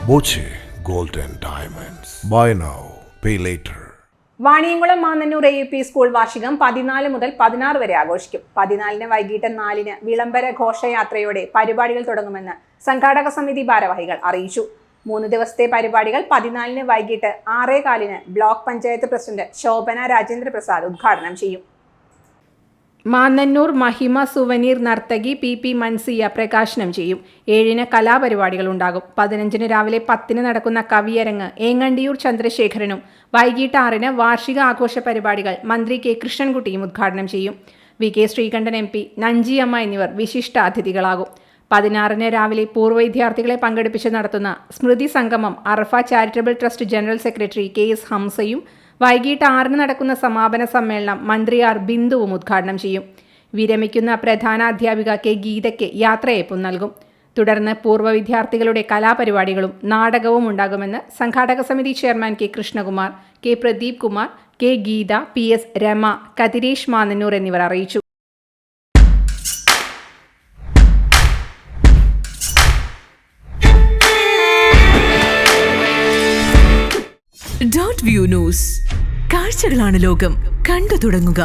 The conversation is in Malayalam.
Boche gold and diamonds. Buy now, pay later. Vaniyamkulam Mannannur AUP school വാർഷികം 14 മുതൽ 16 വരെ ആഘോഷിക്കും. 14-ന് വൈകിട്ട് 4-ന് വിളംബര ഘോഷയാത്രയോടെ പരിപാടികൾ തുടങ്ങുമെന്ന് സംഘാടക സമിതി ഭാരവാഹികൾ അറിയിച്ചു. 3 ദിവസത്തെ പരിപാടികൾ 14-ന് വൈകിട്ട് 6:15-ന് ബ്ലോക്ക് പഞ്ചായത്ത് പ്രസിഡന്റ് ശോഭന രാജേന്ദ്ര പ്രസാദ് ഉദ്ഘാടനം ചെയ്യും. മാന്നന്നൂർ മഹിമ സുവനീർ നർത്തകി PP മൻസിയ പ്രകാശനം ചെയ്യും. 7-ന് കലാപരിപാടികൾ ഉണ്ടാകും. 15-ന് രാവിലെ 10-ന് നടക്കുന്ന കവിയരങ്ങ് ഏങ്ങണ്ടിയൂർ ചന്ദ്രശേഖരനും വൈകിട്ട് 6-ന് വാർഷിക ആഘോഷ പരിപാടികൾ മന്ത്രി K കൃഷ്ണൻകുട്ടിയും ഉദ്ഘാടനം ചെയ്യും. VK ശ്രീകണ്ഠൻ MP, നഞ്ചിയമ്മ എന്നിവർ വിശിഷ്ട അതിഥികളാകും. 16-ന് രാവിലെ പൂർവ്വ വിദ്യാർത്ഥികളെ പങ്കെടുപ്പിച്ച് നടത്തുന്ന സ്മൃതി സംഗമം Arafa charitable trust general secretary KS ഹംസയും വൈകിട്ട് 6-ന് നടക്കുന്ന സമാപന സമ്മേളനം മന്ത്രി R ബിന്ദുവും ഉദ്ഘാടനം ചെയ്യും. വിരമിക്കുന്ന പ്രധാന അധ്യാപിക K ഗീതയ്ക്ക് യാത്രയയപ്പും നൽകും. തുടർന്ന് പൂർവ്വ വിദ്യാർത്ഥികളുടെ കലാപരിപാടികളും നാടകവും ഉണ്ടാകുമെന്ന് സംഘാടക സമിതി chairman K Krishnakumar, K Pradeep Kumar, K Geetha, PS Rama, Kathiresh Mannannur എന്നിവർ അറിയിച്ചു. .view ന്യൂസ്, കാഴ്ചകളാണ് ലോകം, കണ്ടു തുടങ്ങുക.